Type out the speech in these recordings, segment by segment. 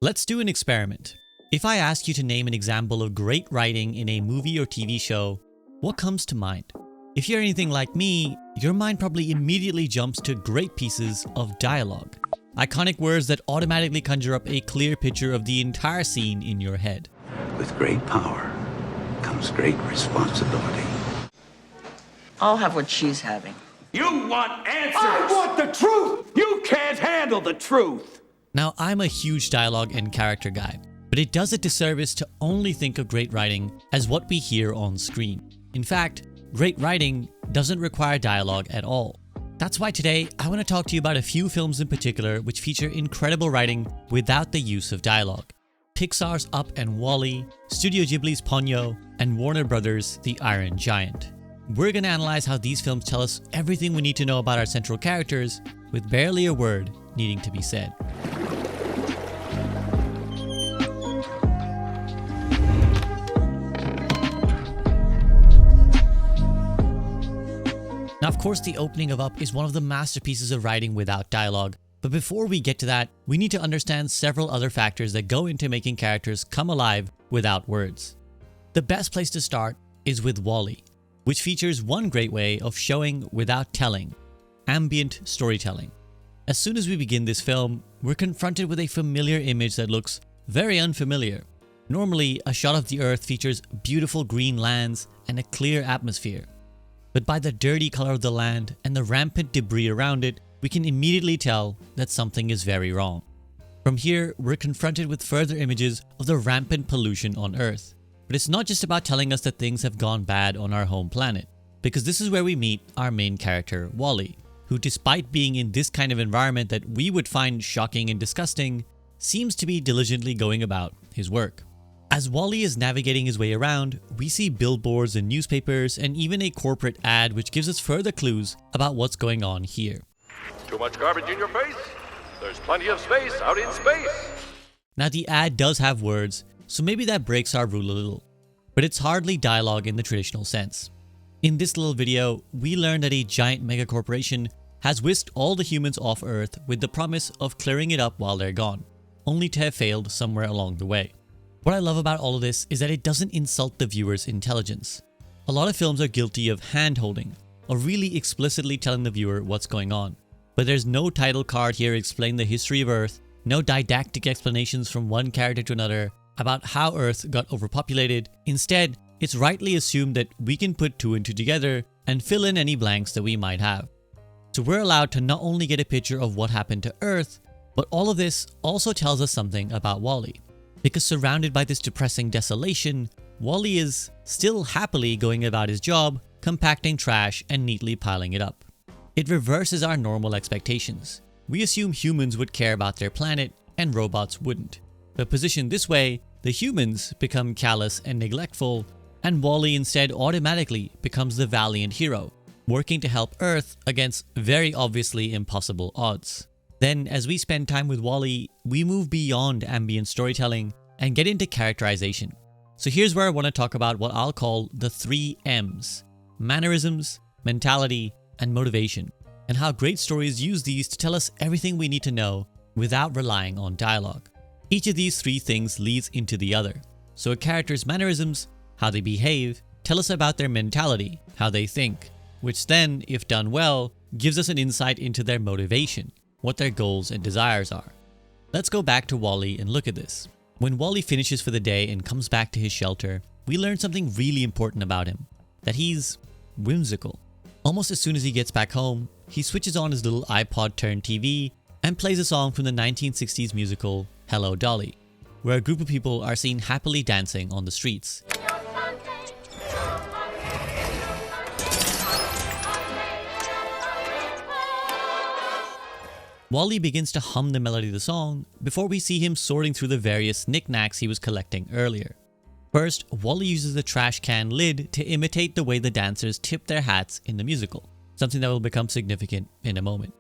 Let's do an experiment. If I ask you to name an example of great writing in a movie or TV show, what comes to mind? If you're anything like me, your mind probably immediately jumps to great pieces of dialogue. Iconic words that automatically conjure up a clear picture of the entire scene in your head. With great power comes great responsibility. I'll have what she's having. You want answers! I want the truth! You can't handle the truth! Now, I'm a huge dialogue and character guy, but it does a disservice to only think of great writing as what we hear on screen. In fact, great writing doesn't require dialogue at all. That's why today I want to talk to you about a few films in particular which feature incredible writing without the use of dialogue. Pixar's Up and Wall-E, Studio Ghibli's Ponyo, and Warner Brothers' The Iron Giant. We're going to analyze how these films tell us everything we need to know about our central characters with barely a word needing to be said. Now, of course, the opening of Up is one of the masterpieces of writing without dialogue. But before we get to that, we need to understand several other factors that go into making characters come alive without words. The best place to start is with Wall-E, which features one great way of showing without telling: ambient storytelling. As soon as we begin this film, we're confronted with a familiar image that looks very unfamiliar. Normally, a shot of the Earth features beautiful green lands and a clear atmosphere. But by the dirty color of the land and the rampant debris around it, we can immediately tell that something is very wrong. From here, we're confronted with further images of the rampant pollution on Earth. But it's not just about telling us that things have gone bad on our home planet, because this is where we meet our main character, Wall-E, who, despite being in this kind of environment that we would find shocking and disgusting, seems to be diligently going about his work. As Wall-E is navigating his way around, we see billboards and newspapers and even a corporate ad which gives us further clues about what's going on here. Too much garbage in your face? There's plenty of space out in space. Now, the ad does have words, so maybe that breaks our rule a little, but it's hardly dialogue in the traditional sense. In this little video, we learn that a giant megacorporation has whisked all the humans off Earth with the promise of clearing it up while they're gone, only to have failed somewhere along the way. What I love about all of this is that it doesn't insult the viewer's intelligence. A lot of films are guilty of hand-holding, or really explicitly telling the viewer what's going on. But there's no title card here explaining the history of Earth, no didactic explanations from one character to another about how Earth got overpopulated. Instead, it's rightly assumed that we can put two and two together and fill in any blanks that we might have. So we're allowed to not only get a picture of what happened to Earth, but all of this also tells us something about Wall-E. Because surrounded by this depressing desolation, Wall-E is still happily going about his job, compacting trash and neatly piling it up. It reverses our normal expectations. We assume humans would care about their planet and robots wouldn't. But positioned this way, the humans become callous and neglectful, and Wall-E instead automatically becomes the valiant hero, working to help Earth against very obviously impossible odds. Then, as we spend time with Wall-E, we move beyond ambient storytelling and get into characterization. So here's where I want to talk about what I'll call the 3 M's: mannerisms, mentality, and motivation, and how great stories use these to tell us everything we need to know without relying on dialogue. Each of these 3 things leads into the other. So a character's mannerisms, how they behave, tell us about their mentality, how they think, which then, if done well, gives us an insight into their motivation, what their goals and desires are. Let's go back to Wall-E and look at this. When Wall-E finishes for the day and comes back to his shelter, we learn something really important about him: that he's whimsical. Almost as soon as he gets back home, he switches on his little iPod turned TV and plays a song from the 1960s musical Hello Dolly, where a group of people are seen happily dancing on the streets. Wall-E begins to hum the melody of the song before we see him sorting through the various knickknacks he was collecting earlier. First, Wall-E uses the trash can lid to imitate the way the dancers tip their hats in the musical, something that will become significant in a moment.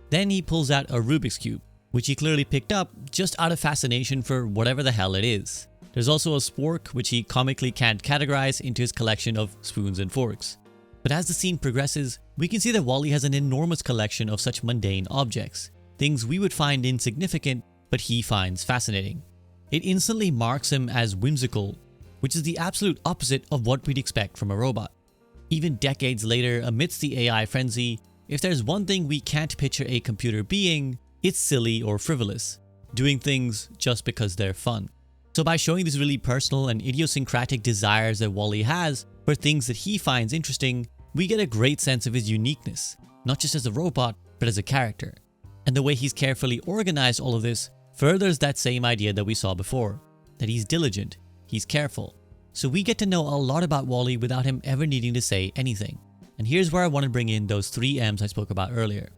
Then he pulls out a Rubik's Cube, which he clearly picked up just out of fascination for whatever the hell it is. There's also a spork, which he comically can't categorize into his collection of spoons and forks. But as the scene progresses, we can see that Wall-E has an enormous collection of such mundane objects, things we would find insignificant, but he finds fascinating. It instantly marks him as whimsical, which is the absolute opposite of what we'd expect from a robot. Even decades later, amidst the AI frenzy, if there's one thing we can't picture a computer being, it's silly or frivolous, doing things just because they're fun. So by showing these really personal and idiosyncratic desires that WALL-E has for things that he finds interesting, we get a great sense of his uniqueness, not just as a robot, but as a character. And the way he's carefully organized all of this furthers that same idea that we saw before, that he's diligent, he's careful. So we get to know a lot about WALL-E without him ever needing to say anything. And here's where I want to bring in those 3 M's I spoke about earlier.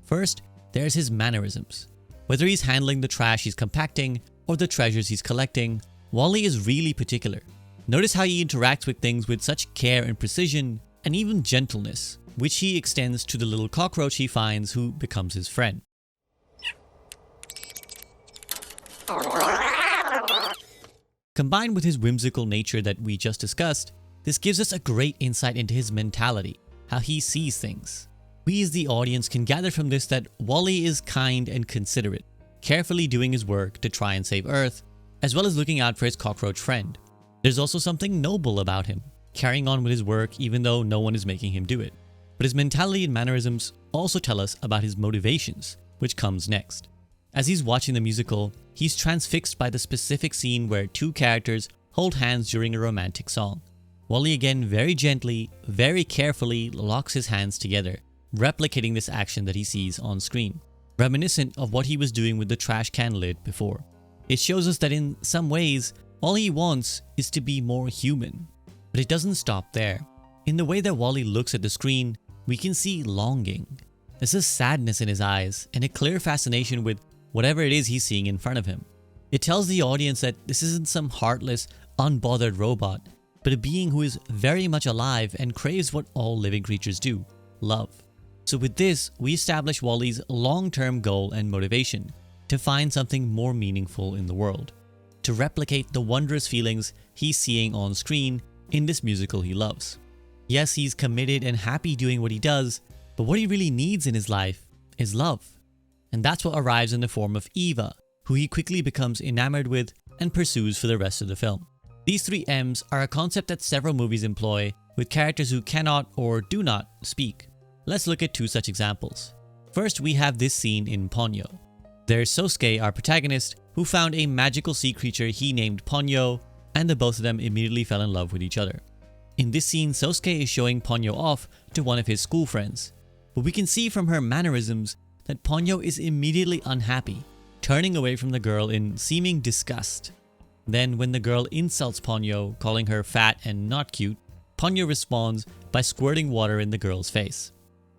First, there's his mannerisms. Whether he's handling the trash he's compacting or the treasures he's collecting, WALL-E is really particular. Notice how he interacts with things with such care and precision, and even gentleness, which he extends to the little cockroach he finds who becomes his friend. Combined with his whimsical nature that we just discussed, this gives us a great insight into his mentality, how he sees things. We as the audience can gather from this that WALL-E is kind and considerate, carefully doing his work to try and save Earth, as well as looking out for his cockroach friend. There's also something noble about him, carrying on with his work even though no one is making him do it. But his mentality and mannerisms also tell us about his motivations, which comes next. As he's watching the musical, he's transfixed by the specific scene where 2 characters hold hands during a romantic song. WALL-E again very gently, very carefully locks his hands together, replicating this action that he sees on screen, reminiscent of what he was doing with the trash can lid before. It shows us that in some ways, all he wants is to be more human. But it doesn't stop there. In the way that WALL-E looks at the screen, we can see longing. There's a sadness in his eyes and a clear fascination with whatever it is he's seeing in front of him. It tells the audience that this isn't some heartless, unbothered robot, but a being who is very much alive and craves what all living creatures do, love. So with this, we establish WALL-E's long-term goal and motivation, to find something more meaningful in the world, to replicate the wondrous feelings he's seeing on screen in this musical he loves. Yes, he's committed and happy doing what he does, but what he really needs in his life is love. And that's what arrives in the form of Eva, who he quickly becomes enamored with and pursues for the rest of the film. These 3 M's are a concept that several movies employ with characters who cannot or do not speak. Let's look at 2 such examples. First, we have this scene in Ponyo. There's Sosuke, our protagonist, who found a magical sea creature he named Ponyo, and the both of them immediately fell in love with each other. In this scene, Sosuke is showing Ponyo off to one of his school friends, but we can see from her mannerisms that Ponyo is immediately unhappy, turning away from the girl in seeming disgust. Then when the girl insults Ponyo, calling her fat and not cute, Ponyo responds by squirting water in the girl's face.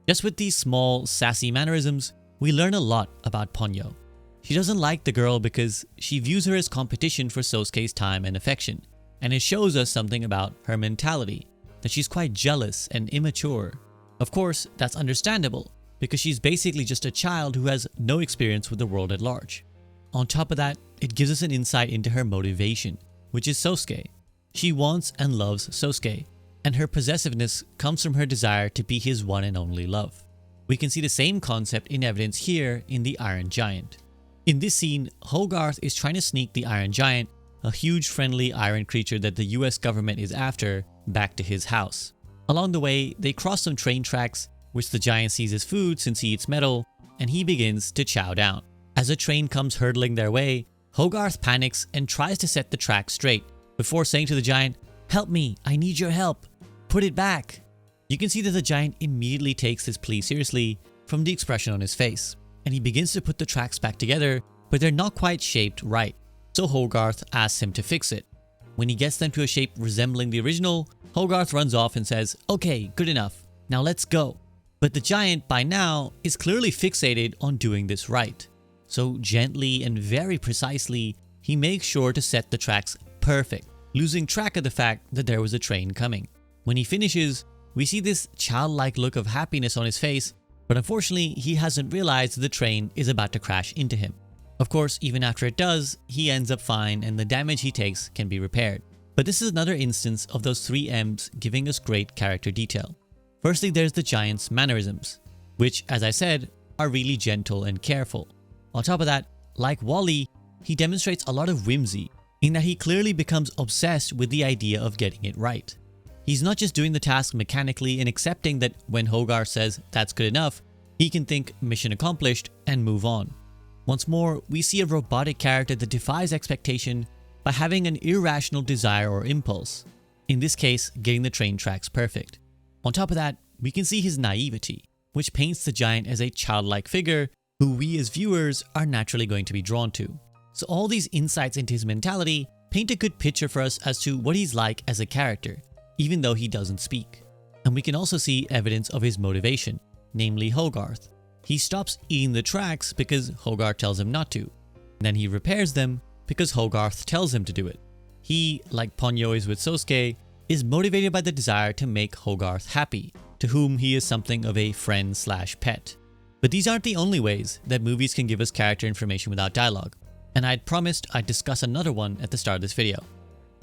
Just with these small, sassy mannerisms, we learn a lot about Ponyo. She doesn't like the girl because she views her as competition for Sosuke's time and affection, and it shows us something about her mentality, that she's quite jealous and immature. Of course, that's understandable, because she's basically just a child who has no experience with the world at large. On top of that, it gives us an insight into her motivation, which is Sosuke. She wants and loves Sosuke, and her possessiveness comes from her desire to be his one and only love. We can see the same concept in evidence here in the Iron Giant. In this scene, Hogarth is trying to sneak the Iron Giant, a huge friendly iron creature that the US government is after, back to his house. Along the way, they cross some train tracks, which the giant sees as food since he eats metal, and he begins to chow down. As a train comes hurtling their way, Hogarth panics and tries to set the track straight, before saying to the giant, "Help me, I need your help. Put it back." You can see that the giant immediately takes this plea seriously from the expression on his face, and he begins to put the tracks back together, but they're not quite shaped right. So Hogarth asks him to fix it. When he gets them to a shape resembling the original, Hogarth runs off and says, "Okay, good enough. Now let's go." But the giant, by now, is clearly fixated on doing this right. So gently and very precisely, he makes sure to set the tracks perfect, losing track of the fact that there was a train coming. When he finishes, we see this childlike look of happiness on his face, but unfortunately, he hasn't realized that the train is about to crash into him. Of course, even after it does, he ends up fine and the damage he takes can be repaired. But this is another instance of those 3 M's giving us great character detail. Firstly, there's the giant's mannerisms, which, as I said, are really gentle and careful. On top of that, like Wall-E, he demonstrates a lot of whimsy in that he clearly becomes obsessed with the idea of getting it right. He's not just doing the task mechanically and accepting that when Hogarth says that's good enough, he can think mission accomplished and move on. Once more, we see a robotic character that defies expectation by having an irrational desire or impulse. In this case, getting the train tracks perfect. On top of that, we can see his naivety, which paints the giant as a childlike figure who we as viewers are naturally going to be drawn to. So all these insights into his mentality paint a good picture for us as to what he's like as a character, even though he doesn't speak. And we can also see evidence of his motivation, namely Hogarth. He stops eating the tracks because Hogarth tells him not to. Then he repairs them because Hogarth tells him to do it. He, like Ponyo is with Sosuke, is motivated by the desire to make Hogarth happy, to whom he is something of a friend/pet. But these aren't the only ways that movies can give us character information without dialogue, and I'd promised I'd discuss another one at the start of this video.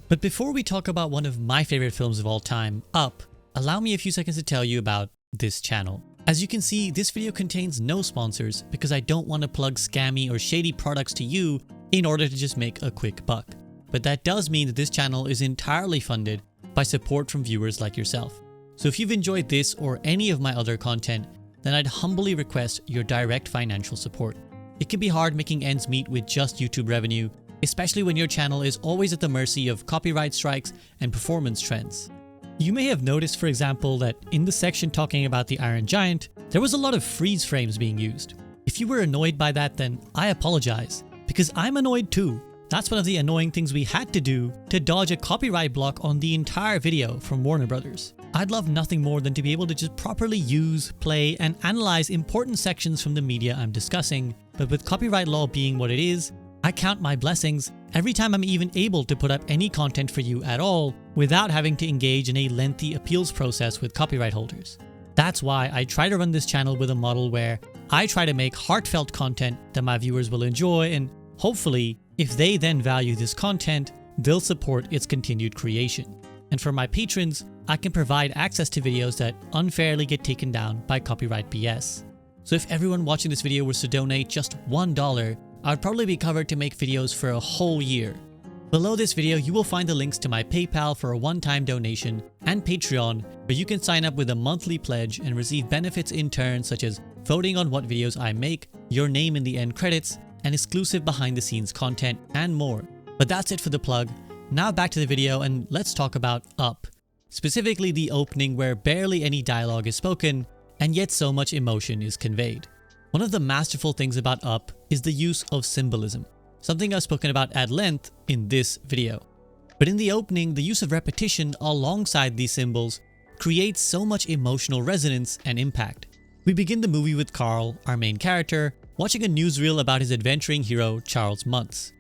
But before we talk about one of my favorite films of all time, Up, allow me a few seconds to tell you about this channel. As you can see, this video contains no sponsors because I don't want to plug scammy or shady products to you in order to just make a quick buck. But that does mean that this channel is entirely funded by support from viewers like yourself. So if you've enjoyed this or any of my other content, then I'd humbly request your direct financial support. It can be hard making ends meet with just YouTube revenue, especially when your channel is always at the mercy of copyright strikes and performance trends. You may have noticed, for example, that in the section talking about the Iron Giant, there was a lot of freeze frames being used. If you were annoyed by that, then I apologize, because I'm annoyed too. That's one of the annoying things we had to do to dodge a copyright block on the entire video from Warner Brothers. I'd love nothing more than to be able to just properly use, play, and analyze important sections from the media I'm discussing, but with copyright law being what it is, I count my blessings every time I'm even able to put up any content for you at all without having to engage in a lengthy appeals process with copyright holders. That's why I try to run this channel with a model where I try to make heartfelt content that my viewers will enjoy, and hopefully, if they then value this content, they'll support its continued creation. And for my patrons, I can provide access to videos that unfairly get taken down by copyright BS. So if everyone watching this video was to donate just $1, I'd probably be covered to make videos for a whole year. Below this video, you will find the links to my PayPal for a one-time donation and Patreon, where you can sign up with a monthly pledge and receive benefits in turn such as voting on what videos I make, your name in the end credits, and exclusive behind-the-scenes content, and more. But that's it for the plug. Now back to the video and let's talk about Up. Specifically the opening where barely any dialogue is spoken, and yet so much emotion is conveyed. One of the masterful things about Up is the use of symbolism, something I've spoken about at length in this video. But in the opening, the use of repetition alongside these symbols creates so much emotional resonance and impact. We begin the movie with Carl, our main character, watching a newsreel about his adventuring hero, Charles Muntz.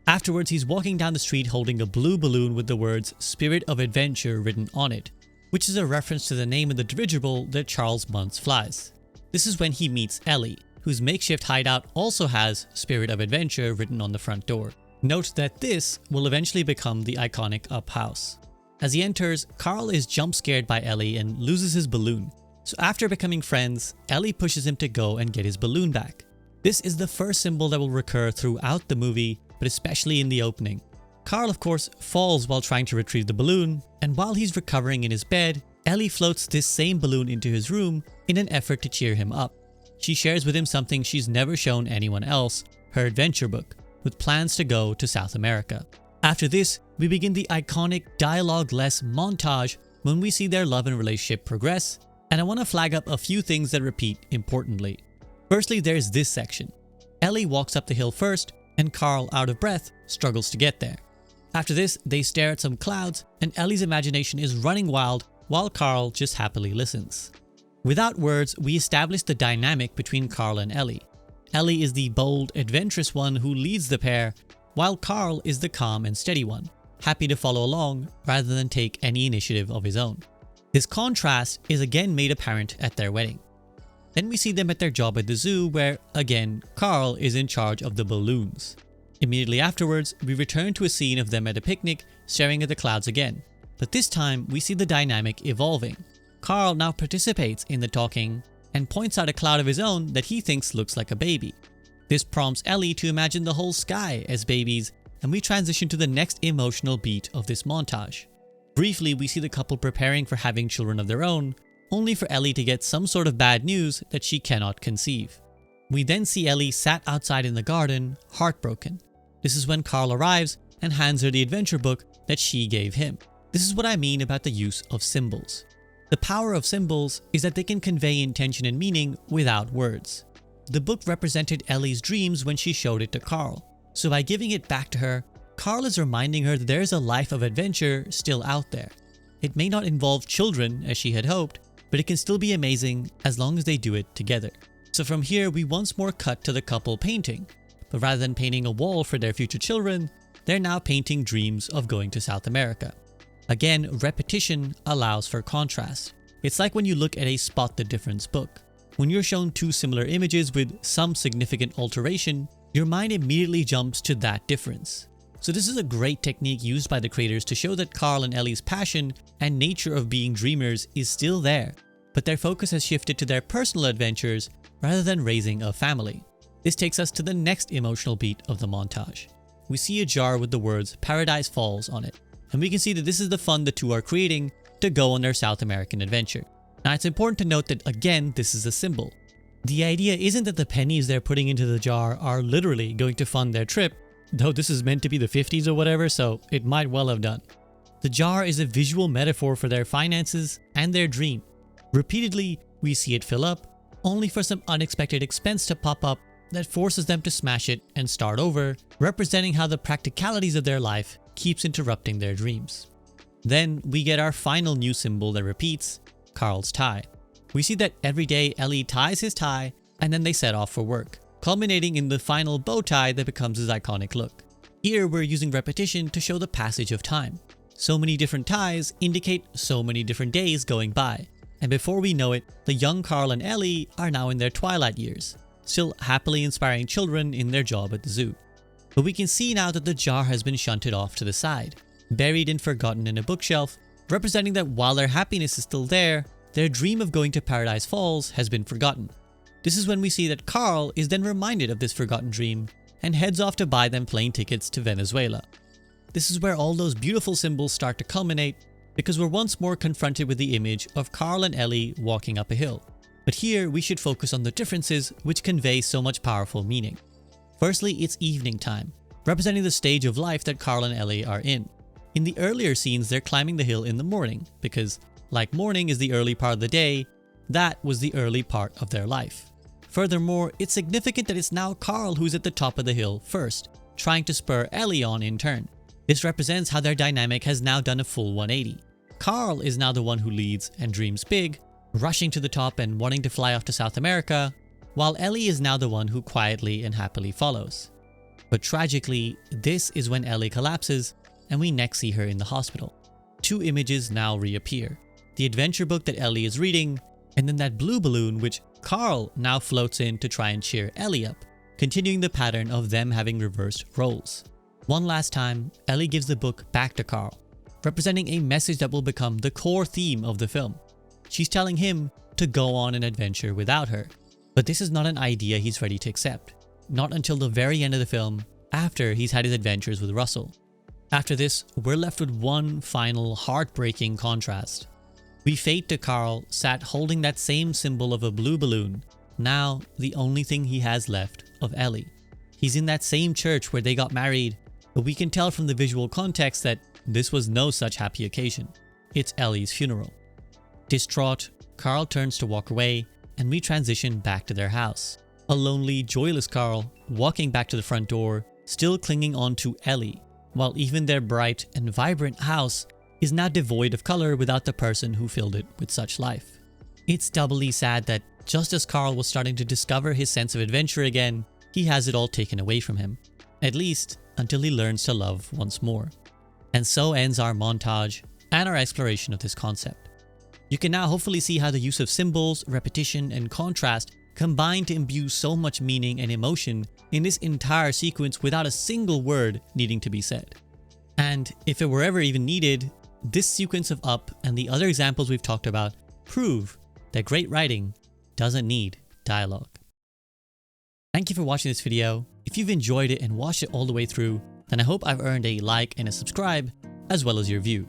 Afterwards, he's walking down the street holding a blue balloon with the words "Spirit of Adventure" written on it, which is a reference to the name of the dirigible that Charles Muntz flies. This is when he meets Ellie, whose makeshift hideout also has "Spirit of Adventure" written on the front door. Note that this will eventually become the iconic Up house. As he enters, Carl is jump scared by Ellie and loses his balloon. So after becoming friends, Ellie pushes him to go and get his balloon back. This is the first symbol that will recur throughout the movie, but especially in the opening. Carl, of course, falls while trying to retrieve the balloon, and while he's recovering in his bed, Ellie floats this same balloon into his room in an effort to cheer him up. She shares with him something she's never shown anyone else, her adventure book, with plans to go to South America. After this, we begin the iconic dialogue-less montage when we see their love and relationship progress, and I want to flag up a few things that repeat importantly. Firstly, there's this section. Ellie walks up the hill first, and Carl, out of breath, struggles to get there. After this, they stare at some clouds, and Ellie's imagination is running wild while Carl just happily listens. Without words, we establish the dynamic between Carl and Ellie. Ellie is the bold, adventurous one who leads the pair, while Carl is the calm and steady one, happy to follow along rather than take any initiative of his own. This contrast is again made apparent at their wedding. Then we see them at their job at the zoo where, again, Carl is in charge of the balloons. Immediately afterwards, we return to a scene of them at a picnic, staring at the clouds again. But this time, we see the dynamic evolving. Carl now participates in the talking and points out a cloud of his own that he thinks looks like a baby. This prompts Ellie to imagine the whole sky as babies, and we transition to the next emotional beat of this montage. Briefly, we see the couple preparing for having children of their own, only for Ellie to get some sort of bad news that she cannot conceive. We then see Ellie sat outside in the garden, heartbroken. This is when Carl arrives and hands her the adventure book that she gave him. This is what I mean about the use of symbols. The power of symbols is that they can convey intention and meaning without words. The book represented Ellie's dreams when she showed it to Carl. So by giving it back to her, Carl is reminding her that there is a life of adventure still out there. It may not involve children as she had hoped, but it can still be amazing as long as they do it together. So from here, we once more cut to the couple painting. But rather than painting a wall for their future children, they're now painting dreams of going to South America. Again, repetition allows for contrast. It's like when you look at a Spot the Difference book. When you're shown two similar images with some significant alteration, your mind immediately jumps to that difference. So this is a great technique used by the creators to show that Carl and Ellie's passion and nature of being dreamers is still there, but their focus has shifted to their personal adventures rather than raising a family. This takes us to the next emotional beat of the montage. We see a jar with the words Paradise Falls on it, and we can see that this is the fun the two are creating to go on their South American adventure. Now it's important to note that again, this is a symbol. The idea isn't that the pennies they're putting into the jar are literally going to fund their trip, though this is meant to be the 50s or whatever, so it might well have done. The jar is a visual metaphor for their finances and their dream. Repeatedly, we see it fill up, only for some unexpected expense to pop up that forces them to smash it and start over, representing how the practicalities of their life keeps interrupting their dreams. Then we get our final new symbol that repeats, Carl's tie. We see that every day Ellie ties his tie and then they set off for work, culminating in the final bow tie that becomes his iconic look. Here we're using repetition to show the passage of time. So many different ties indicate so many different days going by, and before we know it, the young Carl and Ellie are now in their twilight years, still happily inspiring children in their job at the zoo. But we can see now that the jar has been shunted off to the side, buried and forgotten in a bookshelf, representing that while their happiness is still there, their dream of going to Paradise Falls has been forgotten. This is when we see that Carl is then reminded of this forgotten dream and heads off to buy them plane tickets to Venezuela. This is where all those beautiful symbols start to culminate, because we're once more confronted with the image of Carl and Ellie walking up a hill. But here we should focus on the differences which convey so much powerful meaning. Firstly, it's evening time, representing the stage of life that Carl and Ellie are in. In the earlier scenes, they're climbing the hill in the morning, because like morning is the early part of the day, that was the early part of their life. Furthermore, it's significant that it's now Carl who's at the top of the hill first, trying to spur Ellie on in turn. This represents how their dynamic has now done a full 180. Carl is now the one who leads and dreams big, rushing to the top and wanting to fly off to South America, while Ellie is now the one who quietly and happily follows. But tragically, this is when Ellie collapses and we next see her in the hospital. Two images now reappear. The adventure book that Ellie is reading, and then that blue balloon which Carl now floats in to try and cheer Ellie up, continuing the pattern of them having reversed roles. One last time, Ellie gives the book back to Carl, representing a message that will become the core theme of the film. She's telling him to go on an adventure without her. But this is not an idea he's ready to accept. Not until the very end of the film, after he's had his adventures with Russell. After this, we're left with one final heartbreaking contrast. We fade to Carl sat holding that same symbol of a blue balloon, now the only thing he has left of Ellie. He's in that same church where they got married, but we can tell from the visual context that this was no such happy occasion. It's Ellie's funeral. Distraught, Carl turns to walk away, and we transition back to their house. A lonely, joyless Carl walking back to the front door, still clinging on to Ellie, while even their bright and vibrant house is now devoid of color without the person who filled it with such life. It's doubly sad that just as Carl was starting to discover his sense of adventure again, he has it all taken away from him, at least until he learns to love once more. And so ends our montage and our exploration of this concept. You can now hopefully see how the use of symbols, repetition, and contrast combine to imbue so much meaning and emotion in this entire sequence without a single word needing to be said. And if it were ever even needed, this sequence of Up and the other examples we've talked about prove that great writing doesn't need dialogue. Thank you for watching this video. If you've enjoyed it and watched it all the way through, then I hope I've earned a like and a subscribe, as well as your view.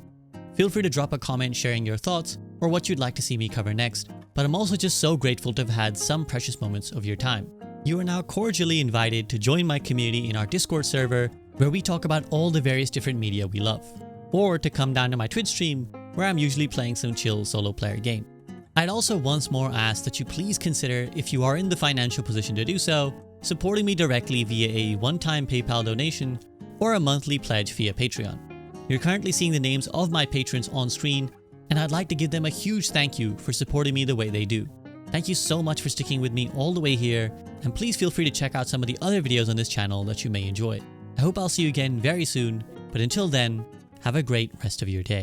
Feel free to drop a comment sharing your thoughts or what you'd like to see me cover next, but I'm also just so grateful to have had some precious moments of your time. You are now cordially invited to join my community in our Discord server, where we talk about all the various different media we love, or to come down to my Twitch stream, where I'm usually playing some chill solo player game. I'd also once more ask that you please consider, if you are in the financial position to do so, supporting me directly via a one-time PayPal donation or a monthly pledge via Patreon. You're currently seeing the names of my patrons on screen, and I'd like to give them a huge thank you for supporting me the way they do. Thank you so much for sticking with me all the way here, and please feel free to check out some of the other videos on this channel that you may enjoy. I hope I'll see you again very soon, but until then, have a great rest of your day.